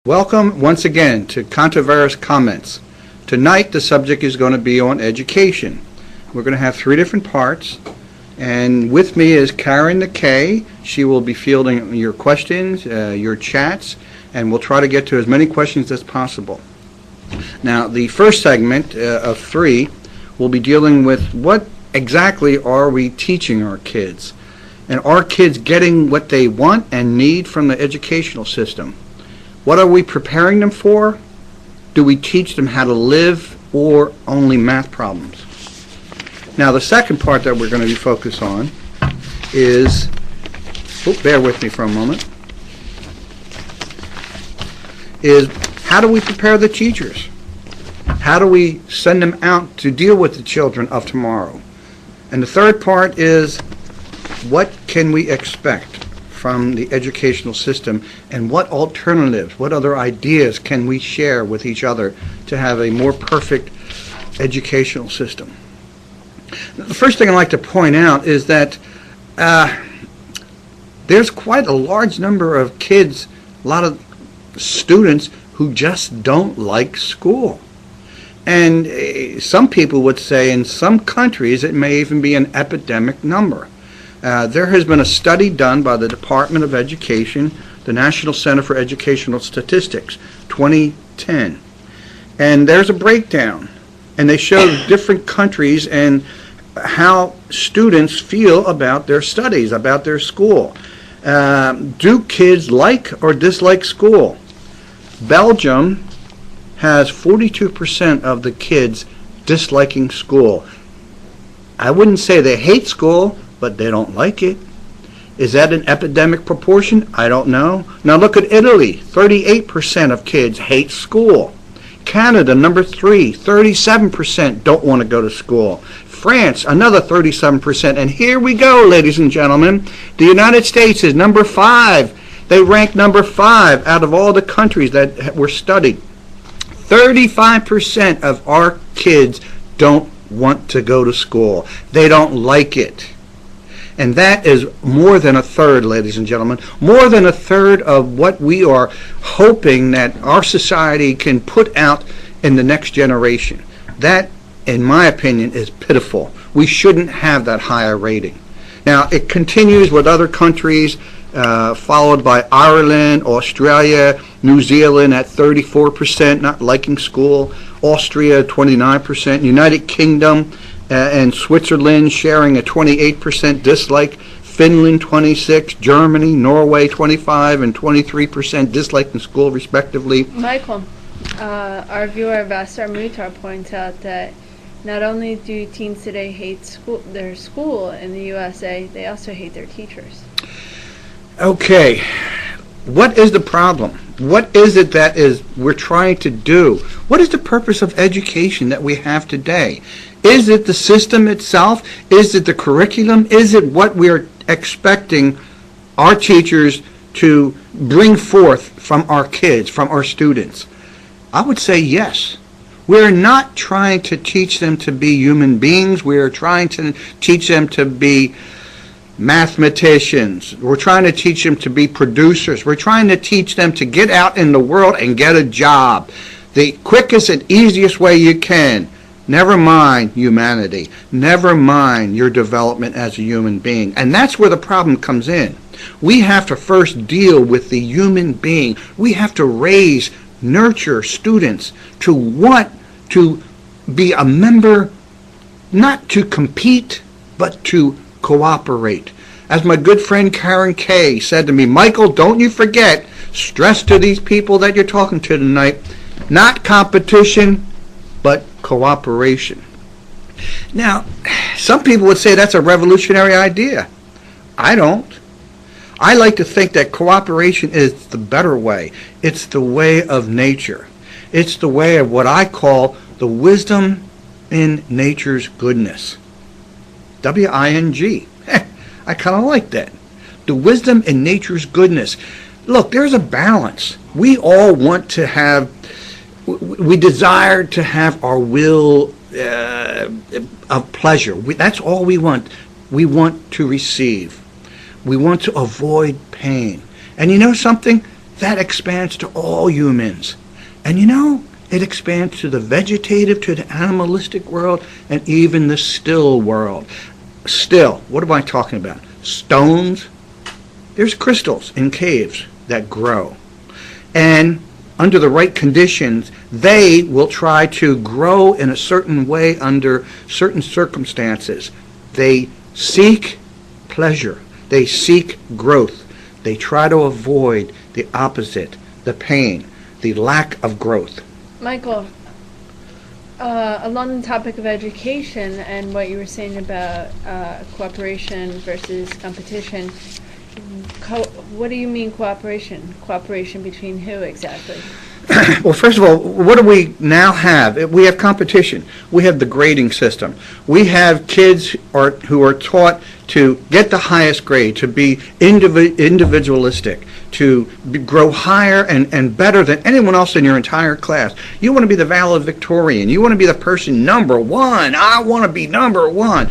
Welcome once again to Controversial Comments. Tonight the subject is going to be on education. We're going to have three different parts, and with me is Karen McKay. She will be fielding your questions, your chats, and we'll try to get to as many questions as possible. Now, the first segment of three will be dealing with what exactly are we teaching our kids, and are kids getting what they want and need from the educational system? What are we preparing them for? Do we teach them how to live or only math problems? Now, the second part that we're going to be focused on is, bear with me for a moment, is how do we prepare the teachers? How do we send them out to deal with the children of tomorrow? And the third part is, what can we expect from the educational system, and what alternatives, what other ideas can we share with each other to have a more perfect educational system? The first thing I'd like to point out is that there's quite a large number of kids, a lot of students who just don't like school. And some people would say in some countries it may even be an epidemic number. There has been a study done by the Department of Education, the National Center for Educational Statistics, 2010. And there's a breakdown. And they show different countries and how students feel about their studies, about their school. Do kids like or dislike school? Belgium has 42% of the kids disliking school. I wouldn't say they hate school, but they don't like it. Is that an epidemic proportion? I don't know. Now look at Italy. 38% of kids hate school. Canada, number 3, 37% don't want to go to school. France, another 37%. And here we go, ladies and gentlemen. The United States is number 5. They rank number 5 out of all the countries that were studied. 35% of our kids don't want to go to school. They don't like it. And that is more than a third, ladies and gentlemen, more than a third of what we are hoping that our society can put out in the next generation. That, in my opinion, is pitiful. We shouldn't have that higher rating. Now, it continues with other countries, followed by Ireland, Australia, New Zealand at 34% not liking school, Austria 29%, United Kingdom and Switzerland sharing a 28% dislike, Finland 26%, Germany, Norway 25%, and 23% dislike in school respectively. Michael, our viewer Vassar Mutar points out that not only do teens today hate their school in the USA, they also hate their teachers. Okay, what is the problem? What is it that we're trying to do? What is the purpose of education that we have today? Is it the system itself? Is it the curriculum? Is it what we're expecting our teachers to bring forth from our kids, from our students? I would say yes. We're not trying to teach them to be human beings. We're trying to teach them to be mathematicians. We're trying to teach them to be producers. We're trying to teach them to get out in the world and get a job. The quickest and easiest way you can. Never mind humanity. Never mind your development as a human being. And that's where the problem comes in. We have to first deal with the human being. We have to nurture students to want to be a member, not to compete, but to cooperate. As my good friend Karen Kay said to me, Michael, don't you forget, stress to these people that you're talking to tonight, not competition, but cooperation. Now, some people would say that's a revolutionary idea. I don't. I like to think that cooperation is the better way. It's the way of nature. It's the way of what I call the wisdom in nature's goodness. W-I-N-G. I kind of like that. The wisdom in nature's goodness. Look, there's a balance. We all want to have, we desire to have our will of pleasure. That's all we want. We want to receive. We want to avoid pain. And you know something? that expands to all humans. And you know, it expands to the vegetative, to the animalistic world, and even the still world. Still, what am I talking about? Stones. There's crystals in caves that grow. And under the right conditions, they will try to grow in a certain way under certain circumstances. They seek pleasure. They seek growth. They try to avoid the opposite, the pain, the lack of growth. Michael, along the topic of education and what you were saying about cooperation versus competition, what do you mean cooperation? Cooperation between who exactly? Well, first of all, what do we now have? We have competition. We have the grading system. We have kids who are taught to get the highest grade, to be individualistic, to grow higher and better than anyone else in your entire class. You want to be the valedictorian. You want to be the person number one. I want to be number one.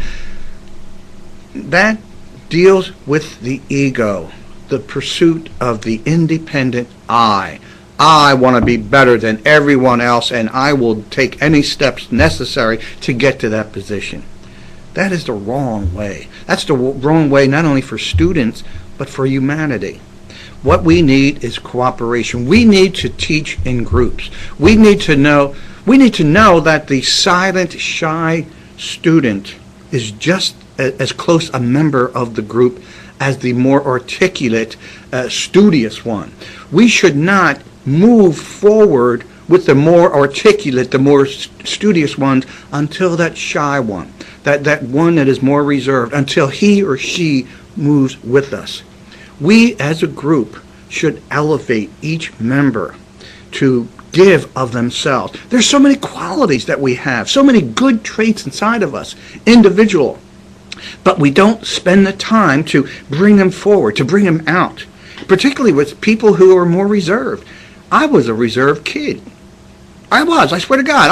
That deals with the ego, the pursuit of the independent I. I want to be better than everyone else, and I will take any steps necessary to get to that position. That is the wrong way. That's the wrong way not only for students, but for humanity. What we need is cooperation. We need to teach in groups. We need to know that the silent, shy student is just as close a member of the group as the more articulate, studious one. We should not move forward with the more articulate, the more studious ones until that shy one, that one that is more reserved, until he or she moves with us. We as a group should elevate each member to give of themselves. There's so many qualities that we have, so many good traits inside of us, individual, but we don't spend the time to bring them forward, to bring them out, particularly with people who are more reserved. I was a reserved kid. I swear to God,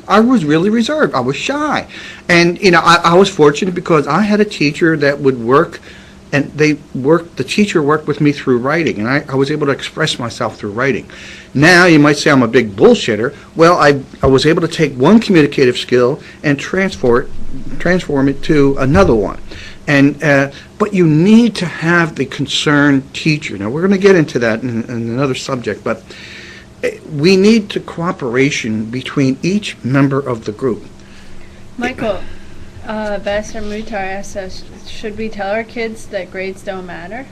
I was really reserved. I was shy. And, I was fortunate because I had a teacher that would work, and the teacher worked with me through writing, and I was able to express myself through writing. Now, you might say I'm a big bullshitter. Well, I was able to take one communicative skill and transform it to another one. And but you need to have the concerned teacher. Now, we're going to get into that in another subject, but we need the cooperation between each member of the group. Michael, Vassar Mutar asks us, should we tell our kids that grades don't matter?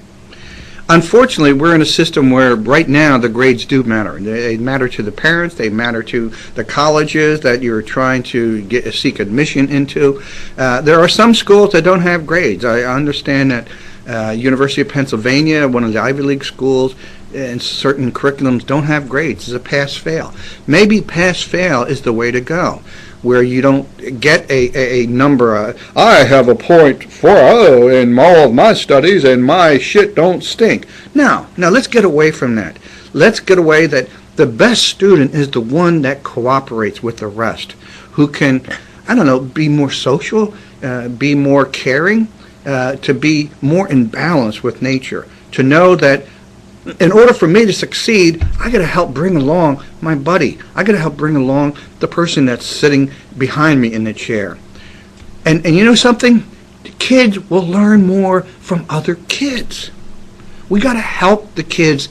Unfortunately, we're in a system where right now the grades do matter. They matter to the parents. They matter to the colleges that you're trying to seek admission into. There are some schools that don't have grades. I understand that University of Pennsylvania, one of the Ivy League schools, and certain curriculums don't have grades. It's a pass-fail. Maybe pass-fail is the way to go, where you don't get a number. I have a .40 in all of my studies, and my shit don't stink. Now let's get away from that. Let's get away that the best student is the one that cooperates with the rest, who can, be more social, be more caring, to be more in balance with nature, to know that in order for me to succeed, I got to help bring along my buddy. I got to help bring along the person that's sitting behind me in the chair. And you know something? The kids will learn more from other kids. We got to help the kids,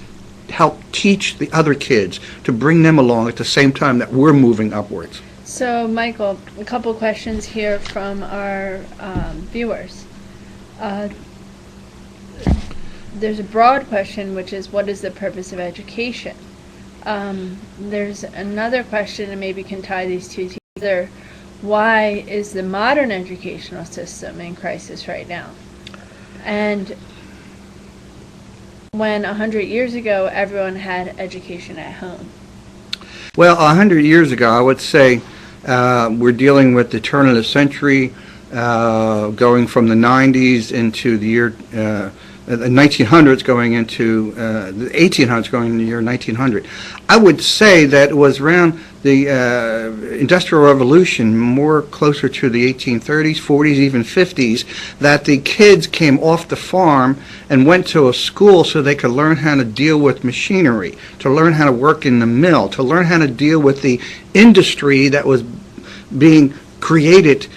help teach the other kids, to bring them along at the same time that we're moving upwards. So, Michael, a couple questions here from our viewers. There's a broad question, which is, what is the purpose of education? There's another question, and maybe can tie these two together. Why is the modern educational system in crisis right now? And when 100 years ago, everyone had education at home. Well, 100 years ago, I would say we're dealing with the turn of the century, going from the 90s into the year the 1900s going into the 1800s going into the year 1900. I would say that it was around the Industrial Revolution, more closer to the 1830s, 40s, even 50s, that the kids came off the farm and went to a school so they could learn how to deal with machinery, to learn how to work in the mill, to learn how to deal with the industry that was being created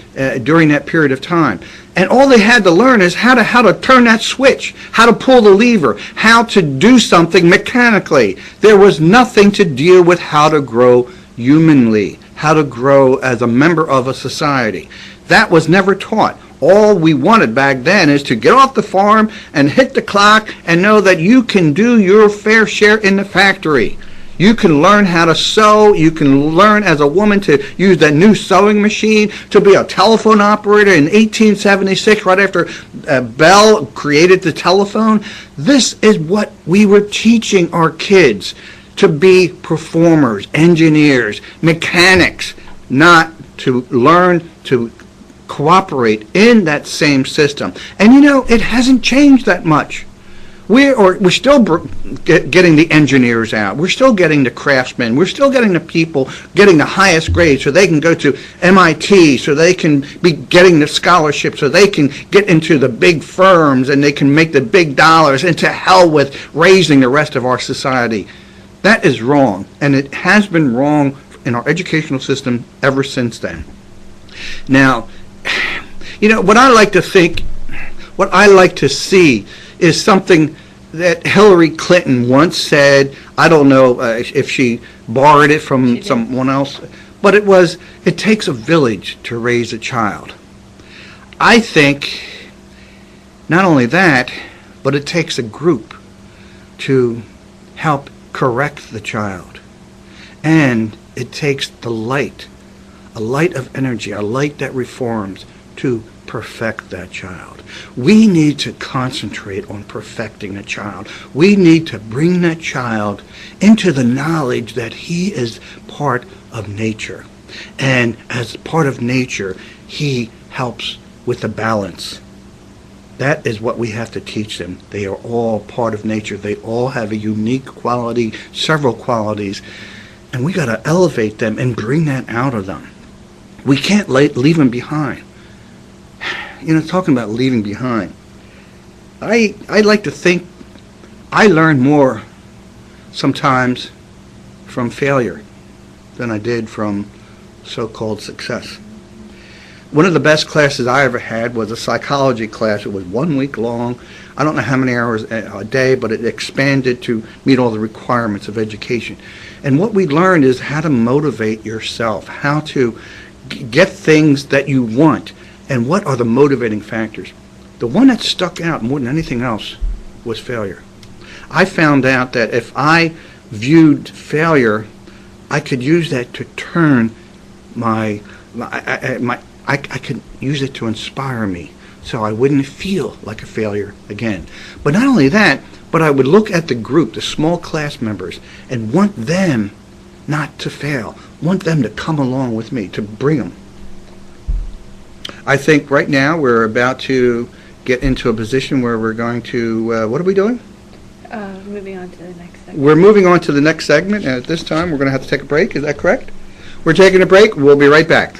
during that period of time. And all they had to learn is how to turn that switch, how to pull the lever, how to do something mechanically. There was nothing to deal with how to grow humanly, how to grow as a member of a society. That was never taught. All we wanted back then is to get off the farm and hit the clock and know that you can do your fair share in the factory. You can learn how to sew. You can learn as a woman to use that new sewing machine, to be a telephone operator in 1876, right after Bell created the telephone. This is what we were teaching our kids, to be performers, engineers, mechanics, not to learn to cooperate in that same system. And you know, it hasn't changed that much. We're still getting the engineers out. We're still getting the craftsmen. We're still getting the people getting the highest grades so they can go to MIT, so they can be getting the scholarship, so they can get into the big firms and they can make the big dollars, and to hell with raising the rest of our society. That is wrong, and it has been wrong in our educational system ever since then. Now, you know, what I like to see is something that Hillary Clinton once said. I don't know if she borrowed it from someone else, but it takes a village to raise a child. I think not only that, but it takes a group to help correct the child. And it takes the light, a light of energy, a light that reforms, to perfect that child. We need to concentrate on perfecting the child. We need to bring that child into the knowledge that he is part of nature. And as part of nature, he helps with the balance. That is what we have to teach them. They are all part of nature. They all have a unique quality, several qualities, and we got to elevate them and bring that out of them. We can't leave them behind. You know, talking about leaving behind, I like to think I learn more sometimes from failure than I did from so-called success. One of the best classes I ever had was a psychology class. It was 1 week long. I don't know how many hours a day, but it expanded to meet all the requirements of education. And what we learned is how to motivate yourself, how to get things that you want, and what are the motivating factors. The one that stuck out more than anything else was failure. I found out that if I viewed failure, I could use that to turn I could use it to inspire me, so I wouldn't feel like a failure again. But not only that, but I would look at the group, the small class members, and want them not to fail, want them to come along with me, to bring them. I think right now we're about to get into a position where we're going to, what are we doing? Moving on to the next segment. We're moving on to the next segment, and at this time we're going to have to take a break. Is that correct? We're taking a break. We'll be right back.